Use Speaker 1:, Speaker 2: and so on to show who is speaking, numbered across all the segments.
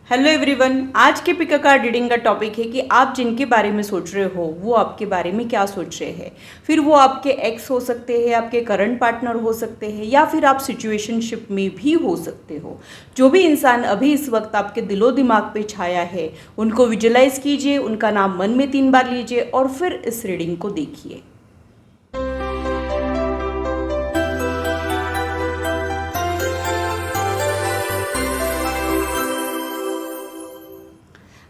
Speaker 1: Hello everyone, आज के pick a card reading का टॉपिक है कि आप जिनके बारे में सोच रहे हो वो आपके बारे में क्या सोच रहे हैं। फिर वो आपके एक्स हो सकते हैं, आपके करंट पार्टनर हो सकते हैं, या फिर आप सिचुएशनशिप में भी हो सकते हो। जो भी इंसान अभी इस वक्त आपके दिलो दिमाग पे छाया है उनको विजुलाइज कीजिए, उनका नाम मन में 3 बार लीजिए और फिर इस रीडिंग को देखिए।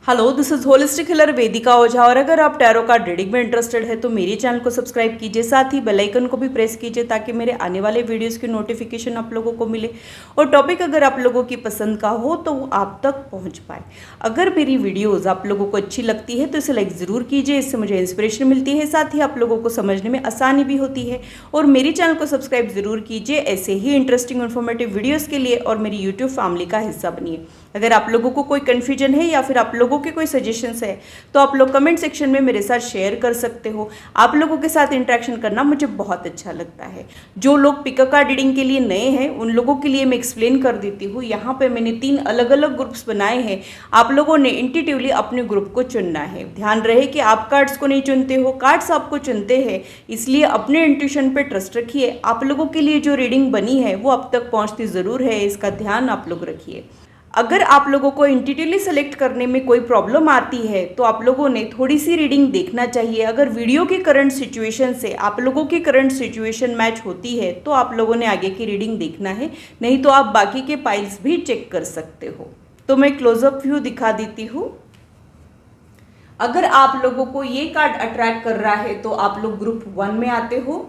Speaker 1: Hello, this is holistic healer Vedika Ojha. और अगर आप टैरो कार्ड रीडिंग में इंटरेस्टेड है तो मेरे चैनल को सब्सक्राइब कीजिए, साथ ही बेल आइकन को भी प्रेस कीजिए ताकि मेरे आने वाले वीडियोस की नोटिफिकेशन आप लोगों को मिले और टॉपिक अगर आप लोगों की पसंद का हो तो वो आप तक पहुंच पाए। अगर मेरी वीडियोज़ आप लोगों को अच्छी लगती है तो इसे लाइक ज़रूर कीजिए, इससे मुझे इंस्पिरेशन मिलती है, साथ ही आप लोगों को समझने में आसानी भी होती है। और मेरे चैनल को सब्सक्राइब ज़रूर कीजिए ऐसे ही इंटरेस्टिंग इन्फॉर्मेटिव वीडियोज़ के लिए, और मेरी यूट्यूब फैमिली का हिस्सा बनिए। अगर आप लोगों को कोई कन्फ्यूजन है या फिर आप लोगों के कोई सजेशंस है तो आप लोग कमेंट सेक्शन में मेरे साथ शेयर कर सकते हो। आप लोगों के साथ इंटरेक्शन करना मुझे बहुत अच्छा लगता है। जो लोग पिक अ कार्ड रीडिंग के लिए नए हैं उन लोगों के लिए मैं एक्सप्लेन कर देती हूँ। यहाँ पे मैंने 3 अलग अलग ग्रुप्स बनाए हैं। आप लोगों ने इंट्यूटिवली अपने ग्रुप को चुनना है। ध्यान रहे कि आप कार्ड्स को नहीं चुनते हो, कार्ड्स आपको चुनते हैं, इसलिए अपने इंट्यूशन पे ट्रस्ट रखिए। आप लोगों के लिए जो रीडिंग बनी है वो अब तक पहुँचती ज़रूर है, इसका ध्यान आप लोग रखिए। अगर आप लोगों को इंटिट्यूटली सेलेक्ट करने में कोई प्रॉब्लम आती है तो आप लोगों ने थोड़ी सी रीडिंग देखना चाहिए। अगर वीडियो की करंट सिचुएशन से आप लोगों की करंट सिचुएशन मैच होती है तो आप लोगों ने आगे की रीडिंग देखना है, नहीं तो आप बाकी के पाइल्स भी चेक कर सकते हो। तो मैं क्लोजअप व्यू दिखा देती हूँ। अगर आप लोगों को ये कार्ड अट्रैक्ट कर रहा है तो आप लोग ग्रुप 1 में आते हो।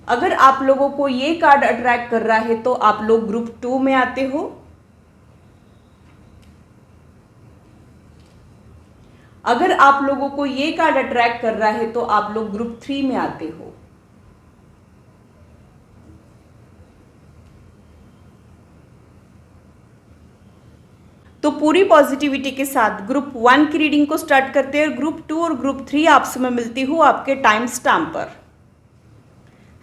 Speaker 1: अगर आप लोगों को ये कार्ड अट्रैक्ट कर रहा है तो आप लोग ग्रुप 2 में आते हो। अगर आप लोगों को ये कार्ड अट्रैक्ट कर रहा है तो आप लोग ग्रुप 3 में आते हो। तो पूरी पॉजिटिविटी के साथ ग्रुप 1 की रीडिंग को स्टार्ट करते हैं। ग्रुप 2 और ग्रुप 3 आपसे मैं मिलती हूँ आपके टाइम स्टैम्प पर।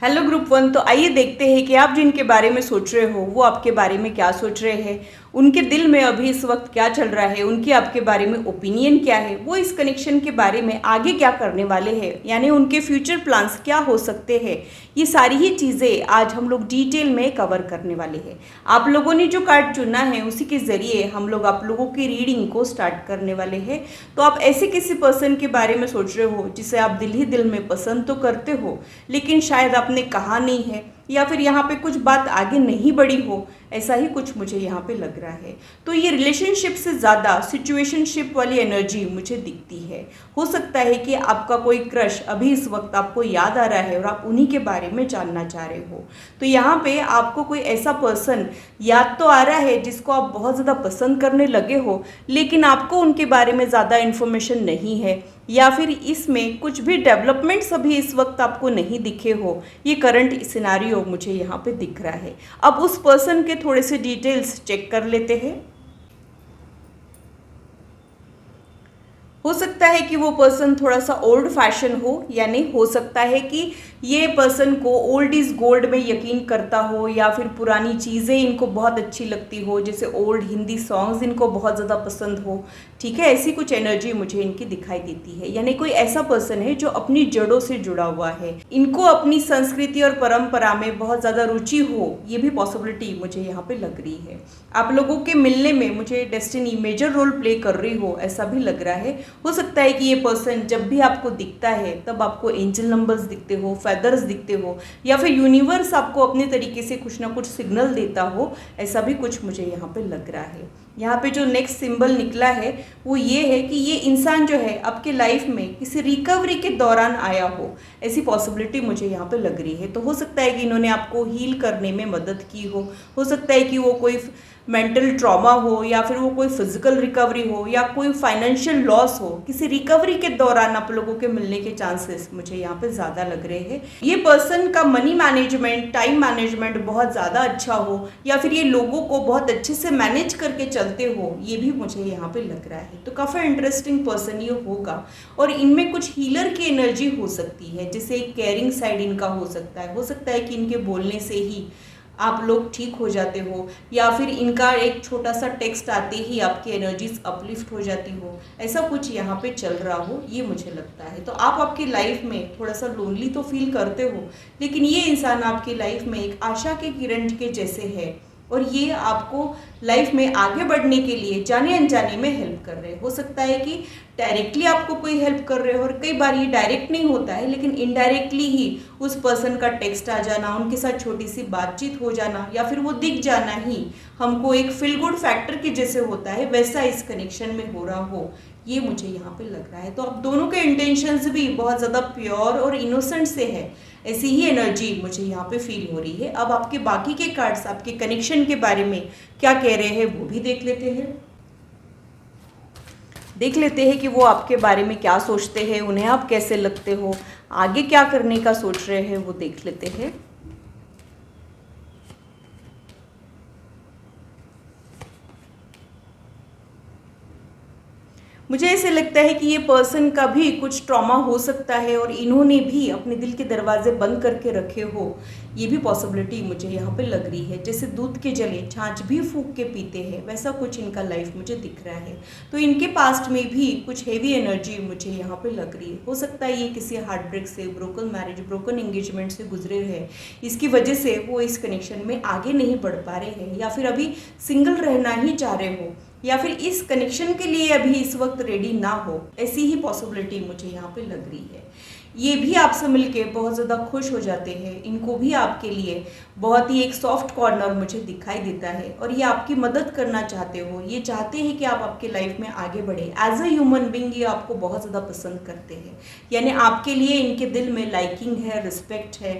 Speaker 1: हेलो ग्रुप 1, तो आइए देखते हैं कि आप जिनके बारे में सोच रहे हो वो आपके बारे में क्या सोच रहे हैं, उनके दिल में अभी इस वक्त क्या चल रहा है, उनकी आपके बारे में ओपिनियन क्या है, वो इस कनेक्शन के बारे में आगे क्या करने वाले हैं, यानी उनके फ्यूचर प्लान्स क्या हो सकते हैं। ये सारी ही चीज़ें आज हम लोग डिटेल में कवर करने वाले हैं। आप लोगों ने जो कार्ड चुना है उसी के ज़रिए हम लोग आप लोगों की रीडिंग को स्टार्ट करने वाले हैं। तो आप ऐसे किसी पर्सन के बारे में सोच रहे हो जिसे आप दिल ही दिल में पसंद तो करते हो लेकिन शायद आपने कहा नहीं है, या फिर यहाँ पे कुछ बात आगे नहीं बढ़ी हो, ऐसा ही कुछ मुझे यहाँ पे लग रहा है। तो ये रिलेशनशिप से ज़्यादा सिचुएशनशिप वाली एनर्जी मुझे दिखती है। हो सकता है कि आपका कोई क्रश अभी इस वक्त आपको याद आ रहा है और आप उन्हीं के बारे में जानना चाह रहे हो। तो यहाँ पे आपको कोई ऐसा पर्सन याद तो आ रहा है जिसको आप बहुत ज़्यादा पसंद करने लगे हो, लेकिन आपको उनके बारे में ज़्यादा इन्फॉर्मेशन नहीं है, या फिर इसमें कुछ भी डेवलपमेंट्स अभी इस वक्त आपको नहीं दिखे हो। ये करंट सिनेरियो मुझे यहाँ पे दिख रहा है। अब उस पर्सन के थोड़े से डिटेल्स चेक कर लेते हैं। हो सकता है कि वो पर्सन थोड़ा सा ओल्ड फैशन हो, यानी हो सकता है कि ये पर्सन को ओल्ड इज़ गोल्ड में यकीन करता हो, या फिर पुरानी चीज़ें इनको बहुत अच्छी लगती हो, जैसे ओल्ड हिंदी सॉन्ग्स इनको बहुत ज़्यादा पसंद हो। ठीक है, ऐसी कुछ एनर्जी मुझे इनकी दिखाई देती है। यानी कोई ऐसा पर्सन है जो अपनी जड़ों से जुड़ा हुआ है, इनको अपनी संस्कृति और परंपरा में बहुत ज़्यादा रुचि हो, ये भी पॉसिबिलिटी मुझे यहाँ पे लग रही है। आप लोगों के मिलने में मुझे डेस्टिनी मेजर रोल प्ले कर रही हो, ऐसा भी लग रहा है। हो सकता है कि ये पर्सन जब भी आपको दिखता है तब आपको एंजल नंबर्स दिखते हो, फेदर्स दिखते हो, या फिर यूनिवर्स आपको अपने तरीके से कुछ ना कुछ सिग्नल देता हो, ऐसा भी कुछ मुझे यहाँ पे लग रहा है। यहाँ पे जो नेक्स्ट सिंबल निकला है वो ये है कि ये इंसान जो है आपके लाइफ में किसी रिकवरी के दौरान आया हो, ऐसी पॉसिबिलिटी मुझे यहाँ पे लग रही है। तो हो सकता है कि इन्होंने आपको हील करने में मदद की हो सकता है कि वो कोई मेंटल ट्रॉमा हो, या फिर वो कोई फिजिकल रिकवरी हो, या कोई फाइनेंशियल लॉस हो, किसी रिकवरी के दौरान आप लोगों के मिलने के चांसेस मुझे यहाँ पे ज़्यादा लग रहे हैं। ये पर्सन का मनी मैनेजमेंट, टाइम मैनेजमेंट बहुत ज़्यादा अच्छा हो, या फिर ये लोगों को बहुत अच्छे से मैनेज करके चल चलते हो, ये भी मुझे यहाँ पे लग रहा है। तो काफ़ी इंटरेस्टिंग पर्सन ये होगा और इनमें कुछ हीलर की एनर्जी हो सकती है, जैसे एक केयरिंग साइड इनका हो सकता है कि इनके बोलने से ही आप लोग ठीक हो जाते हो, या फिर इनका एक छोटा सा टेक्स्ट आते ही आपकी एनर्जीज अपलिफ्ट हो जाती हो, ऐसा कुछ यहाँ पे चल रहा हो, ये मुझे लगता है। तो आप आपकी लाइफ में थोड़ा सा लोनली तो फील करते हो, लेकिन ये इंसान आपकी लाइफ में एक आशा के किरण के जैसे है और ये आपको लाइफ में आगे बढ़ने के लिए जाने अनजाने में हेल्प कर रहे हैं। हो सकता है कि डायरेक्टली आपको कोई हेल्प कर रहे हो, और कई बार ये डायरेक्ट नहीं होता है, लेकिन इनडायरेक्टली ही उस पर्सन का टेक्स्ट आ जाना, उनके साथ छोटी सी बातचीत हो जाना, या फिर वो दिख जाना ही हमको एक फील गुड फैक्टर के जैसे होता है, वैसा इस कनेक्शन में हो रहा हो, ये मुझे यहाँ पे लग रहा है। तो अब दोनों के इंटेंशंस भी बहुत ज़्यादा प्योर और इनोसेंट से है, ऐसी ही एनर्जी मुझे यहाँ पे फील हो रही है। अब आपके बाकी के कार्ड्स आपके कनेक्शन के बारे में क्या कह रहे हैं वो भी देख लेते हैं। देख लेते हैं कि वो आपके बारे में क्या सोचते हैं, उन्हें आप कैसे लगते हो, आगे क्या करने का सोच रहे हैं, वो देख लेते हैं। मुझे ऐसे लगता है कि ये पर्सन का भी कुछ ट्रॉमा हो सकता है और इन्होंने भी अपने दिल के दरवाजे बंद करके रखे हो, ये भी पॉसिबिलिटी मुझे यहाँ पे लग रही है। जैसे दूध के जले छाछ भी फूंक के पीते हैं, वैसा कुछ इनका लाइफ मुझे दिख रहा है। तो इनके पास्ट में भी कुछ हेवी एनर्जी मुझे यहाँ पे लग रही है। हो सकता है ये किसी हार्ट ब्रेक से, ब्रोकन मैरिज, ब्रोकन एंगेजमेंट से गुजरे हैं, इसकी वजह से वो इस कनेक्शन में आगे नहीं बढ़ पा रहे हैं, या फिर अभी सिंगल रहना ही चाह रहे हो, या फिर इस कनेक्शन के लिए अभी इस वक्त रेडी ना हो, ऐसी ही पॉसिबिलिटी मुझे यहाँ पे लग रही है। ये भी आपसे मिलके बहुत ज़्यादा खुश हो जाते हैं, इनको भी आपके लिए बहुत ही एक सॉफ्ट कॉर्नर मुझे दिखाई देता है, और ये आपकी मदद करना चाहते हो, ये चाहते हैं कि आप आपके लाइफ में आगे बढ़े। एज अ ह्यूमन बींग ये आपको बहुत ज़्यादा पसंद करते हैं, यानी आपके लिए इनके दिल में लाइकिंग है, रिस्पेक्ट है,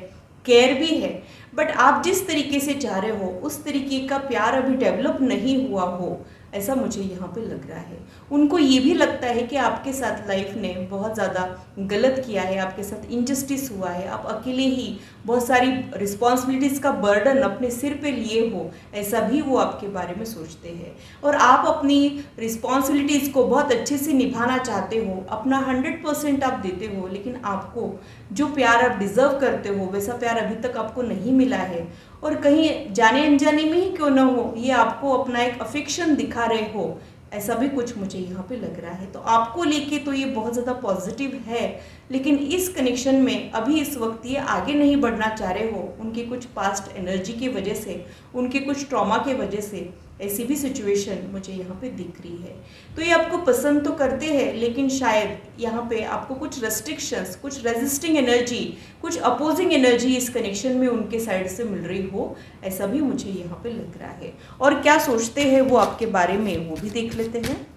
Speaker 1: केयर भी है। बट आप जिस तरीके से चाह रहे हो उस तरीके का प्यार अभी डेवलप नहीं हुआ हो, ऐसा मुझे यहाँ पे लग रहा है। उनको ये भी लगता है कि आपके साथ लाइफ ने बहुत ज़्यादा गलत किया है, आपके साथ इनजस्टिस हुआ है, आप अकेले ही बहुत सारी रिस्पॉन्सिबिलिटीज़ का बर्डन अपने सिर पे लिए हो, ऐसा भी वो आपके बारे में सोचते हैं। और आप अपनी रिस्पॉन्सिबिलिटीज़ को बहुत अच्छे से निभाना चाहते हो, अपना 100% आप देते हो, लेकिन आपको जो प्यार आप डिज़र्व करते हो वैसा प्यार अभी तक आपको नहीं मिला है, और कहीं जाने अनजाने में ही क्यों ना हो ये आपको अपना एक अफेक्शन दिखा रहे हो, ऐसा भी कुछ मुझे यहाँ पे लग रहा है। तो आपको लेके तो ये बहुत ज़्यादा पॉजिटिव है, लेकिन इस कनेक्शन में अभी इस वक्त ये आगे नहीं बढ़ना चाह रहे हो, उनकी कुछ पास्ट एनर्जी की वजह से, उनके कुछ ट्रॉमा के वजह से, ऐसी भी सिचुएशन मुझे यहाँ पे दिख रही है। तो ये आपको पसंद तो करते हैं, लेकिन शायद यहाँ पे आपको कुछ रेस्ट्रिक्शंस, कुछ रेजिस्टिंग एनर्जी, कुछ अपोजिंग एनर्जी इस कनेक्शन में उनके साइड से मिल रही हो, ऐसा भी मुझे यहाँ पे लग रहा है। और क्या सोचते हैं वो आपके बारे में, वो भी देख लेते हैं।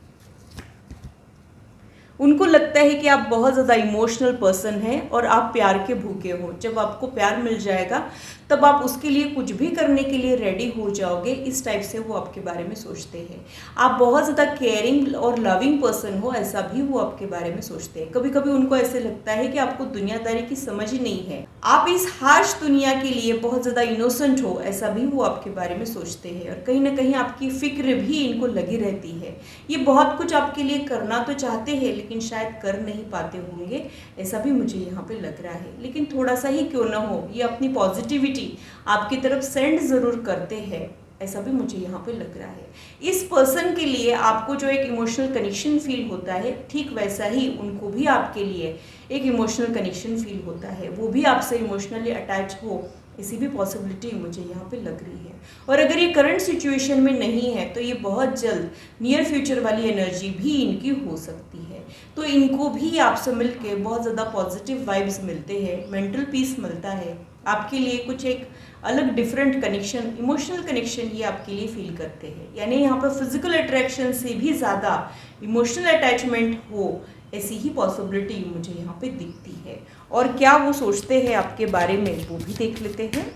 Speaker 1: उनको लगता है कि आप बहुत ज़्यादा इमोशनल पर्सन हैं और आप प्यार के भूखे हो। जब आपको प्यार मिल जाएगा तब आप उसके लिए कुछ भी करने के लिए रेडी हो जाओगे, इस टाइप से वो आपके बारे में सोचते हैं। आप बहुत ज़्यादा केयरिंग और लविंग पर्सन हो, ऐसा भी वो आपके बारे में सोचते हैं। कभी कभी उनको ऐसे लगता है कि आपको दुनियादारी की समझ ही नहीं है, आप इस हार्श दुनिया के लिए बहुत ज़्यादा इनोसेंट हो, ऐसा भी वो आपके बारे में सोचते हैं। और कहीं ना कहीं आपकी फिक्र भी इनको लगी रहती है। ये बहुत कुछ आपके लिए करना तो चाहते हैं, लेकिन शायद कर नहीं पाते होंगे, ऐसा भी मुझे यहाँ पे लग रहा है। लेकिन थोड़ा सा ही क्यों ना हो, ये अपनी पॉजिटिविटी आपकी तरफ सेंड ज़रूर करते हैं, ऐसा भी मुझे यहाँ पे लग रहा है। इस पर्सन के लिए आपको जो एक इमोशनल कनेक्शन फील होता है, ठीक वैसा ही उनको भी आपके लिए एक इमोशनल कनेक्शन फील होता है। वो भी आपसे इमोशनली अटैच हो, ऐसी भी पॉसिबिलिटी मुझे यहाँ पे लग रही है। और अगर ये करंट सिचुएशन में नहीं है तो ये बहुत जल्द नियर फ्यूचर वाली एनर्जी भी इनकी हो सकती है। तो इनको भी आपसे मिलके बहुत ज़्यादा पॉजिटिव वाइब्स मिलते हैं, मेंटल पीस मिलता है, आपके लिए कुछ एक अलग डिफरेंट कनेक्शन, इमोशनल कनेक्शन ये आपके लिए फील करते हैं। यानी यहाँ पर फिजिकल अट्रैक्शन से भी ज़्यादा इमोशनल अटैचमेंट हो, ऐसी ही पॉसिबिलिटी मुझे यहाँ पे दिखती है। और क्या वो सोचते हैं आपके बारे में, वो भी देख लेते हैं।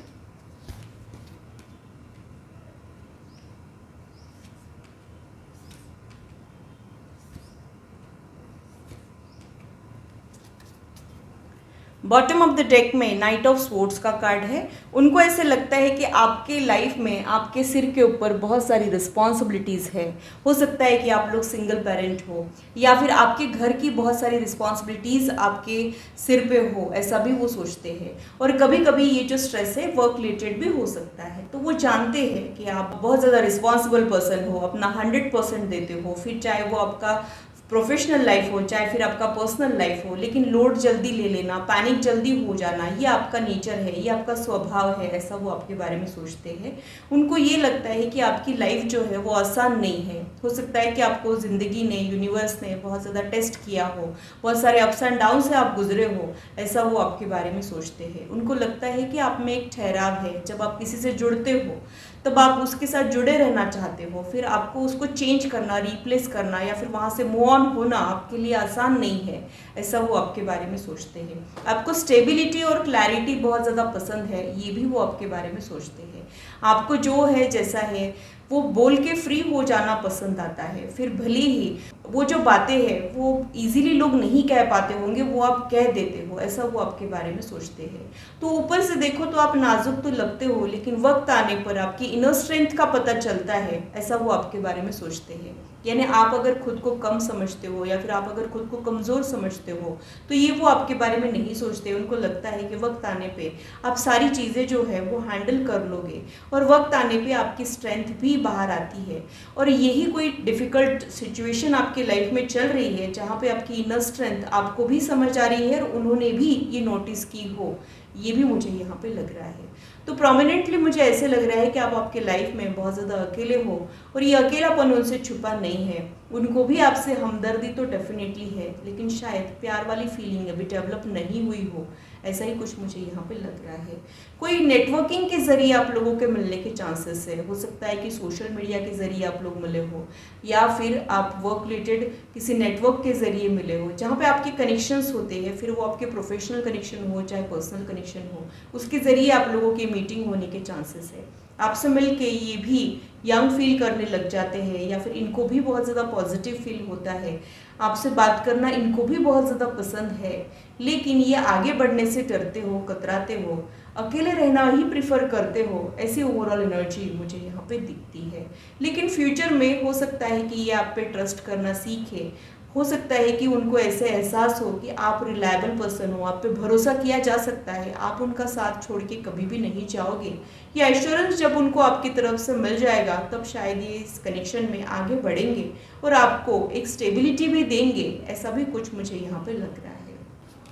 Speaker 1: बॉटम ऑफ द डेक में नाइट ऑफ स्वॉर्ड्स का कार्ड है। उनको ऐसे लगता है कि आपके लाइफ में आपके सिर के ऊपर बहुत सारी रिस्पॉन्सिबिलिटीज़ है। हो सकता है कि आप लोग सिंगल पेरेंट हो या फिर आपके घर की बहुत सारी रिस्पॉन्सिबिलिटीज़ आपके सिर पे हो, ऐसा भी वो सोचते हैं। और कभी कभी ये जो स्ट्रेस है वर्क रिलेटेड भी हो सकता है। तो वो जानते हैं कि आप बहुत ज़्यादा रिस्पॉन्सिबल पर्सन हो, अपना 100% देते हो, फिर चाहे वो आपका प्रोफेशनल लाइफ हो चाहे फिर आपका पर्सनल लाइफ हो, लेकिन लोड जल्दी ले लेना, पैनिक जल्दी हो जाना, ये आपका नेचर है, ये आपका स्वभाव है, ऐसा वो आपके बारे में सोचते हैं। उनको ये लगता है कि आपकी लाइफ जो है वो आसान नहीं है। हो सकता है कि आपको ज़िंदगी ने, यूनिवर्स ने बहुत ज़्यादा टेस्ट किया हो, बहुत सारे अप्स एंड डाउन से आप गुजरे हो, ऐसा वो आपके बारे में सोचते हैं। उनको लगता है कि आप में एक ठहराव है। जब आप किसी से जुड़ते हो तब आप उसके साथ जुड़े रहना चाहते हो, फिर आपको उसको चेंज करना, रिप्लेस करना या फिर वहाँ से मूव ऑन होना आपके लिए आसान नहीं है, ऐसा वो आपके बारे में सोचते हैं। आपको स्टेबिलिटी और क्लैरिटी बहुत ज़्यादा पसंद है, ये भी वो आपके बारे में सोचते हैं। आपको जो है जैसा है वो बोल के फ्री हो जाना पसंद आता है। फिर भले ही वो जो बातें हैं वो इजीली लोग नहीं कह पाते होंगे, वो आप कह देते हो, ऐसा वो आपके बारे में सोचते हैं। तो ऊपर से देखो तो आप नाजुक तो लगते हो, लेकिन वक्त आने पर आपकी इनर स्ट्रेंथ का पता चलता है, ऐसा वो आपके बारे में सोचते हैं। यानी आप अगर खुद को कम समझते हो या फिर आप अगर खुद को कमज़ोर समझते हो तो ये वो आपके बारे में नहीं सोचते। उनको लगता है कि वक्त आने पे आप सारी चीज़ें जो है वो हैंडल कर लोगे और वक्त आने पे आपकी स्ट्रेंथ भी बाहर आती है। और यही कोई डिफ़िकल्ट सिचुएशन आपके लाइफ में चल रही है जहाँ पे आपकी इनर स्ट्रेंथ आपको भी समझ आ रही है और उन्होंने भी ये नोटिस की हो, ये भी मुझे यहाँ पे लग रहा है। तो प्रोमिनेंटली मुझे ऐसे लग रहा है कि आप आपके लाइफ में बहुत ज़्यादा अकेले हो और ये अकेलापन उनसे छुपा नहीं है। उनको भी आपसे हमदर्दी तो डेफिनेटली है, लेकिन शायद प्यार वाली फीलिंग अभी डेवलप नहीं हुई हो, ऐसा ही कुछ मुझे यहाँ पे लग रहा है। कोई नेटवर्किंग के ज़रिए आप लोगों के मिलने के चांसेस है। हो सकता है कि सोशल मीडिया के ज़रिए आप लोग मिले हो या फिर आप वर्क रिलेटेड किसी नेटवर्क के ज़रिए मिले हो जहाँ पे आपके कनेक्शंस होते हैं, फिर वो आपके प्रोफेशनल कनेक्शन हो चाहे पर्सनल कनेक्शन हो, उसके ज़रिए आप लोगों की मीटिंग होने के चांसेस है। आपसे मिल के ये भी यंग फील करने लग जाते हैं या फिर इनको भी बहुत ज़्यादा पॉजिटिव फील होता है। आपसे बात करना इनको भी बहुत ज़्यादा पसंद है, लेकिन ये आगे बढ़ने से डरते हो, कतराते हो, अकेले रहना ही प्रिफर करते हो, ऐसी ओवरऑल एनर्जी मुझे यहाँ पे दिखती है। लेकिन फ्यूचर में हो सकता है कि ये आप पे ट्रस्ट करना सीखे। हो सकता है कि उनको ऐसे एहसास हो कि आप रिलायबल पर्सन हो, आप पे भरोसा किया जा सकता है, आप उनका साथ छोड़ के कभी भी नहीं जाओगे। ये एश्योरेंस जब उनको आपकी तरफ से मिल जाएगा तब शायद ये इस कनेक्शन में आगे बढ़ेंगे और आपको एक स्टेबिलिटी भी देंगे, ऐसा भी कुछ मुझे यहाँ पे लग रहा है।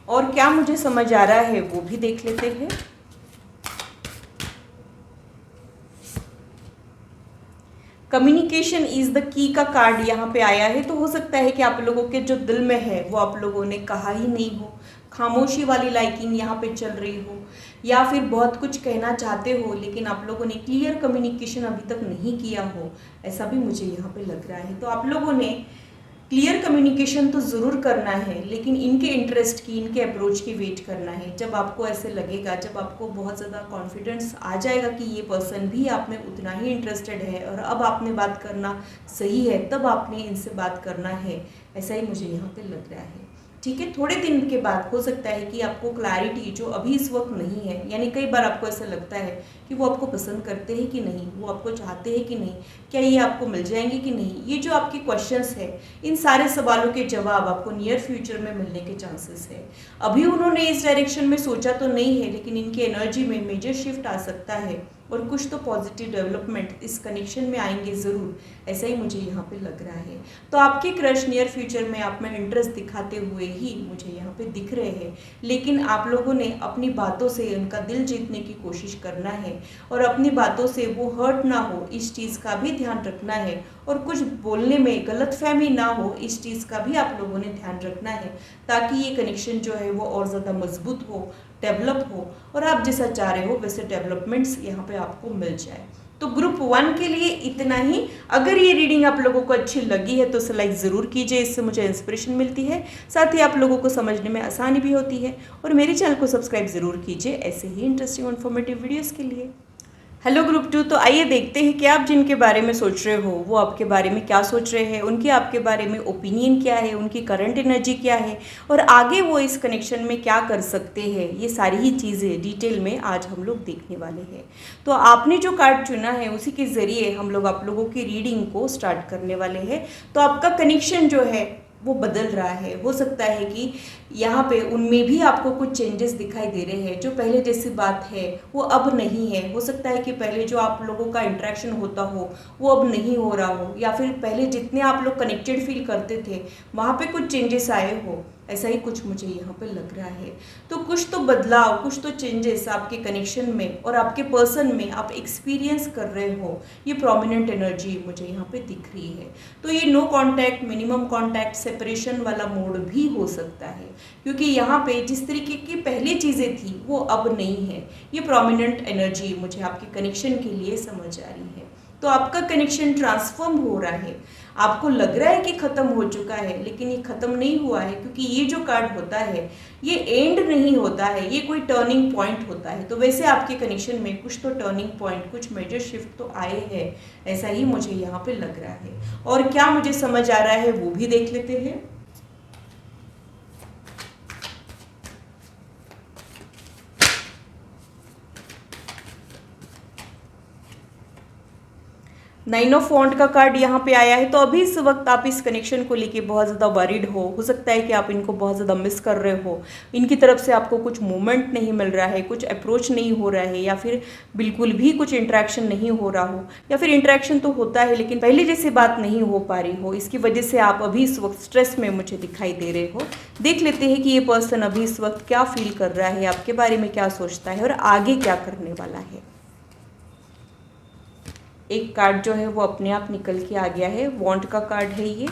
Speaker 1: और क्या मुझे समझ आ रहा है वो भी देख लेते हैं। कम्युनिकेशन इज़ द की का कार्ड यहाँ पे आया है। तो हो सकता है कि आप लोगों के जो दिल में है वो आप लोगों ने कहा ही नहीं हो, खामोशी वाली लाइकिंग यहाँ पे चल रही हो, या फिर बहुत कुछ कहना चाहते हो लेकिन आप लोगों ने क्लियर कम्युनिकेशन अभी तक नहीं किया हो, ऐसा भी मुझे यहाँ पे लग रहा है। तो आप लोगों ने क्लियर कम्युनिकेशन तो ज़रूर करना है, लेकिन इनके इंटरेस्ट की, इनके अप्रोच की वेट करना है। जब आपको ऐसे लगेगा, जब आपको बहुत ज़्यादा कॉन्फिडेंस आ जाएगा कि ये पर्सन भी आप में उतना ही इंटरेस्टेड है और अब आपने बात करना सही है, तब आपने इनसे बात करना है, ऐसा ही मुझे यहाँ पे लग रहा है। ठीक है, थोड़े दिन के बाद हो सकता है कि आपको क्लैरिटी जो अभी इस वक्त नहीं है, यानी कई बार आपको ऐसा लगता है कि वो आपको पसंद करते हैं कि नहीं, वो आपको चाहते हैं कि नहीं, क्या ये आपको मिल जाएंगे कि नहीं, ये जो आपके क्वेश्चंस है, इन सारे सवालों के जवाब आपको नियर फ्यूचर में मिलने के चांसेस है। अभी उन्होंने इस डायरेक्शन में सोचा तो नहीं है, लेकिन इनकी एनर्जी में मेजर शिफ्ट आ सकता है और कुछ तो पॉजिटिव डेवलपमेंट इस कनेक्शन में आएंगे ज़रूर, ऐसा ही मुझे यहाँ पे लग रहा है। तो आपके क्रश नियर फ्यूचर में आप में इंटरेस्ट दिखाते हुए ही मुझे यहाँ पे दिख रहे हैं, लेकिन आप लोगों ने अपनी बातों से उनका दिल जीतने की कोशिश करना है और अपनी बातों से वो हर्ट ना हो, इस चीज़ का भी ध्यान रखना है और कुछ बोलने में गलतफहमी ना हो, इस चीज़ का भी आप लोगों ने ध्यान रखना है, ताकि ये कनेक्शन जो है वो और ज़्यादा मजबूत हो, डेवलप हो और आप जैसा चाह रहे हो वैसे डेवलपमेंट्स यहाँ पे आपको मिल जाए। तो ग्रुप 1 के लिए इतना ही। अगर ये रीडिंग आप लोगों को अच्छी लगी है तो इसे लाइक ज़रूर कीजिए, इससे मुझे इंस्पिरेशन मिलती है, साथ ही आप लोगों को समझने में आसानी भी होती है। और मेरे चैनल को सब्सक्राइब ज़रूर कीजिए ऐसे ही इंटरेस्टिंग और इन्फॉर्मेटिव वीडियोज़ के लिए। Hello group 2। तो आइए देखते हैं कि आप जिनके बारे में सोच रहे हो वो आपके बारे में क्या सोच रहे हैं, उनकी आपके बारे में ओपिनियन क्या है, उनकी करंट एनर्जी क्या है और आगे वो इस कनेक्शन में क्या कर सकते हैं। ये सारी ही चीज़ें डिटेल में आज हम लोग देखने वाले हैं। तो आपने जो कार्ड चुना है उसी के ज़रिए हम लोग आप लोगों की रीडिंग को स्टार्ट करने वाले हैं। तो आपका कनेक्शन जो है वो बदल रहा है। हो सकता है कि यहाँ पे उनमें भी आपको कुछ चेंजेस दिखाई दे रहे हैं। जो पहले जैसी बात है वो अब नहीं है। हो सकता है कि पहले जो आप लोगों का इंटरेक्शन होता हो वो अब नहीं हो रहा हो, या फिर पहले जितने आप लोग कनेक्टेड फील करते थे वहाँ पे कुछ चेंजेस आए हो। ऐसा ही कुछ मुझे यहाँ पे लग रहा है। तो कुछ तो बदलाव, कुछ तो चेंजेस आपके कनेक्शन में और आपके पर्सन में आप एक्सपीरियंस कर रहे हो। ये प्रोमिनेंट एनर्जी मुझे यहाँ पे दिख रही है। तो ये no contact, minimum contact, separation वाला मोड भी हो सकता है, क्योंकि यहाँ पे जिस तरीके की पहले चीज़ें थी वो अब नहीं है। ये प्रोमिनेंट एनर्जी मुझे आपके कनेक्शन के लिए समझ आ रही है। तो आपका कनेक्शन ट्रांसफॉर्म हो रहा है। आपको लग रहा है कि ख़त्म हो चुका है, लेकिन ये ख़त्म नहीं हुआ है, क्योंकि ये जो कार्ड होता है ये एंड नहीं होता है, ये कोई टर्निंग पॉइंट होता है। तो वैसे आपके कनेक्शन में कुछ तो टर्निंग पॉइंट, कुछ मेजर शिफ्ट तो आए हैं, ऐसा ही मुझे यहाँ पे लग रहा है। और क्या मुझे समझ आ रहा है वो भी देख लेते हैं। नाइन ऑफ वॉन्ड का कार्ड यहाँ पे आया है। तो अभी इस वक्त आप इस कनेक्शन को लेके बहुत ज़्यादा वरीड हो सकता है कि आप इनको बहुत ज़्यादा मिस कर रहे हो। इनकी तरफ से आपको कुछ मूवमेंट नहीं मिल रहा है, कुछ अप्रोच नहीं हो रहा है, या फिर बिल्कुल भी कुछ इंटरेक्शन नहीं हो रहा हो, या फिर इंटरेक्शन तो होता है लेकिन पहले जैसी बात नहीं हो पा रही हो। इसकी वजह से आप अभी इस वक्त स्ट्रेस में मुझे दिखाई दे रहे हो। देख लेते हैं कि ये पर्सन अभी इस वक्त क्या फील कर रहा है, आपके बारे में क्या सोचता है और आगे क्या करने वाला है। एक कार्ड जो है वो अपने आप निकल के आ गया है। वॉन्ड का कार्ड है ये।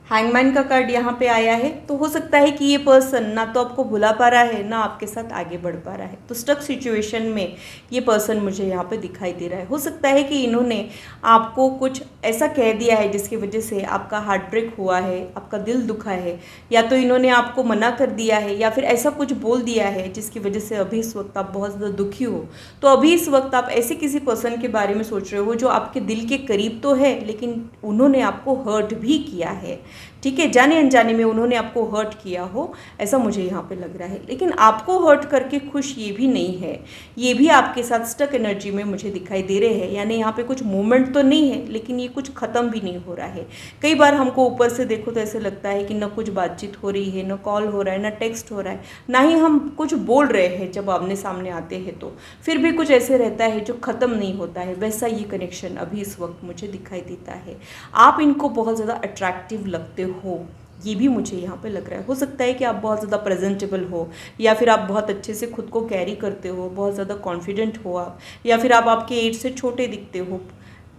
Speaker 1: हैंगमैन का कार्ड यहाँ पे आया है। तो हो सकता है कि ये पर्सन ना तो आपको भुला पा रहा है, ना आपके साथ आगे बढ़ पा रहा है। तो स्टक सिचुएशन में ये पर्सन मुझे यहाँ पे दिखाई दे रहा है। हो सकता है कि इन्होंने आपको कुछ ऐसा कह दिया है जिसकी वजह से आपका हार्ट ब्रेक हुआ है, आपका दिल दुखा है, या तो इन्होंने आपको मना कर दिया है, या फिर ऐसा कुछ बोल दिया है जिसकी वजह से अभी इस वक्त आप बहुत ज़्यादा दुखी हो। तो अभी इस वक्त आप ऐसे किसी पर्सन के बारे में सोच रहे हो जो आपके दिल के करीब तो है, लेकिन उन्होंने आपको हर्ट भी किया है। ठीक है, जाने अनजाने में उन्होंने आपको हर्ट किया हो, ऐसा मुझे यहाँ पे लग रहा है। लेकिन आपको हर्ट करके खुश ये भी नहीं है, ये भी आपके साथ स्टक एनर्जी में मुझे दिखाई दे रहे हैं। यानी यहाँ पे कुछ मूवमेंट तो नहीं है, लेकिन ये कुछ ख़त्म भी नहीं हो रहा है। कई बार हमको ऊपर से देखो तो ऐसे लगता है कि ना कुछ बातचीत हो रही है, ना कॉल हो रहा है, ना टेक्स्ट हो रहा है, ना ही हम कुछ बोल रहे हैं जब आमने सामने आते हैं। तो फिर भी कुछ ऐसे रहता है जो ख़त्म नहीं होता है। वैसा ये कनेक्शन अभी इस वक्त मुझे दिखाई देता है। आप इनको बहुत ज़्यादा अट्रैक्टिव लगते हो, ये भी मुझे यहाँ पे लग रहा है। हो सकता है कि आप बहुत ज़्यादा प्रेजेंटेबल हो, या फिर आप बहुत अच्छे से खुद को कैरी करते हो, बहुत ज़्यादा कॉन्फिडेंट हो आप, या फिर आप आपके एज से छोटे दिखते हो,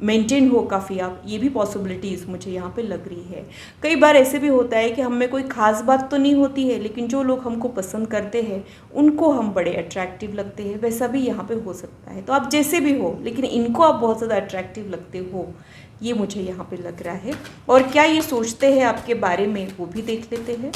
Speaker 1: मेंटेन हो काफ़ी आप। ये भी पॉसिबिलिटीज़ मुझे यहाँ पे लग रही है। कई बार ऐसे भी होता है कि हम में कोई ख़ास बात तो नहीं होती है, लेकिन जो लोग हमको पसंद करते हैं उनको हम बड़े अट्रैक्टिव लगते हैं। वैसा भी यहाँ पे हो सकता है। तो आप जैसे भी हो, लेकिन इनको आप बहुत ज़्यादा अट्रैक्टिव लगते हो, ये मुझे यहाँ पे लग रहा है। और क्या ये सोचते हैं आपके बारे में वो भी देख लेते हैं।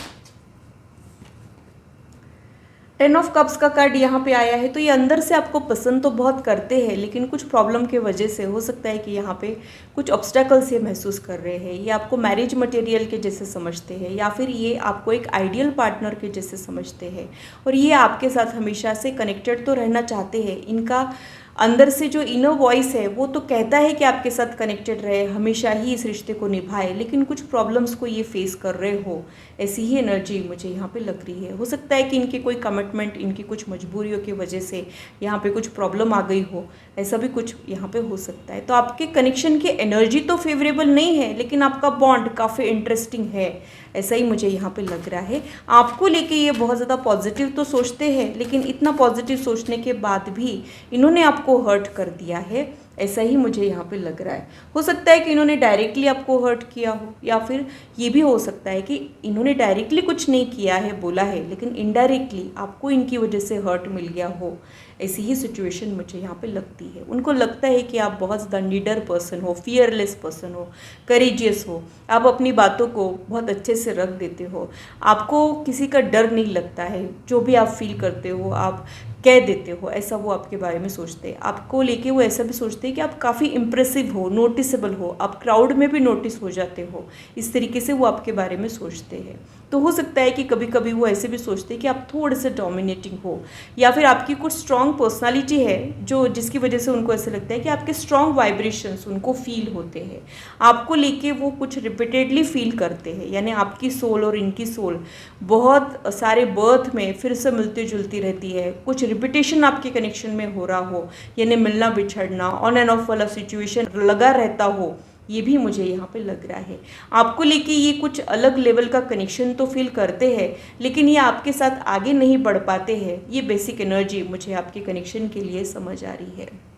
Speaker 1: 10 ऑफ कप्स का कार्ड यहाँ पे आया है। तो ये अंदर से आपको पसंद तो बहुत करते हैं, लेकिन कुछ प्रॉब्लम के वजह से हो सकता है कि यहाँ पे कुछ ऑब्स्टेकल्स ये महसूस कर रहे हैं। ये आपको मैरिज मटेरियल के जैसे समझते हैं, या फिर ये आपको एक आइडियल पार्टनर के जैसे समझते हैं, और ये आपके साथ हमेशा से कनेक्टेड तो रहना चाहते हैं। इनका अंदर से जो इनर वॉइस है वो तो कहता है कि आपके साथ कनेक्टेड रहे, हमेशा ही इस रिश्ते को निभाए, लेकिन कुछ प्रॉब्लम्स को ये फेस कर रहे हो, ऐसी ही एनर्जी मुझे यहाँ पे लग रही है। हो सकता है कि इनकी कोई कमिटमेंट, इनकी कुछ मजबूरियों की वजह से यहाँ पे कुछ प्रॉब्लम आ गई हो, ऐसा भी कुछ यहाँ पे हो सकता है। तो आपके कनेक्शन की एनर्जी तो फेवरेबल नहीं है, लेकिन आपका बॉन्ड काफ़ी इंटरेस्टिंग है, ऐसा ही मुझे यहाँ पे लग रहा है। आपको लेके ये बहुत ज़्यादा पॉजिटिव तो सोचते हैं, लेकिन इतना पॉजिटिव सोचने के बाद भी इन्होंने आपको हर्ट कर दिया है। ऐसा ही मुझे यहाँ पे लग रहा है। हो सकता है कि इन्होंने डायरेक्टली आपको हर्ट किया हो, या फिर ये भी हो सकता है कि इन्होंने डायरेक्टली कुछ नहीं किया है, बोला है, लेकिन इनडायरेक्टली आपको इनकी वजह से हर्ट मिल गया हो। ऐसी ही सिचुएशन मुझे यहाँ पे लगती है। उनको लगता है कि आप बहुत ज़्यादा निडर पर्सन हो, फियरलेस पर्सन हो, करेजियस हो, आप अपनी बातों को बहुत अच्छे से रख देते हो, आपको किसी का डर नहीं लगता है, जो भी आप फील करते हो आप कह देते हो, ऐसा वो आपके बारे में सोचते हैं। आपको लेके वो ऐसा भी सोचते हैं कि आप काफ़ी इम्प्रेसिव हो, नोटिसेबल हो, आप क्राउड में भी नोटिस हो जाते हो। इस तरीके से वो आपके बारे में सोचते हैं। तो हो सकता है कि कभी कभी वो ऐसे भी सोचते हैं कि आप थोड़े से डोमिनेटिंग हो, या फिर आपकी कुछ स्ट्रॉन्ग पर्सनालिटी है जो जिसकी वजह से उनको ऐसा लगता है कि आपके स्ट्रॉन्ग वाइब्रेशंस उनको फील होते हैं। आपको लेके वो कुछ रिपीटेडली फील करते हैं, यानी आपकी सोल और इनकी सोल बहुत सारे बर्थ में फिर से मिलती जुलती रहती है। कुछ रिपीटेशन आपके कनेक्शन में हो रहा हो, यानी मिलना बिछड़ना, ऑन एंड ऑफ वाला सिचुएशन लगा रहता हो, ये भी मुझे यहाँ पे लग रहा है। आपको लेके ये कुछ अलग लेवल का कनेक्शन तो फील करते हैं, लेकिन ये आपके साथ आगे नहीं बढ़ पाते हैं। ये बेसिक एनर्जी मुझे आपके कनेक्शन के लिए समझ आ रही है।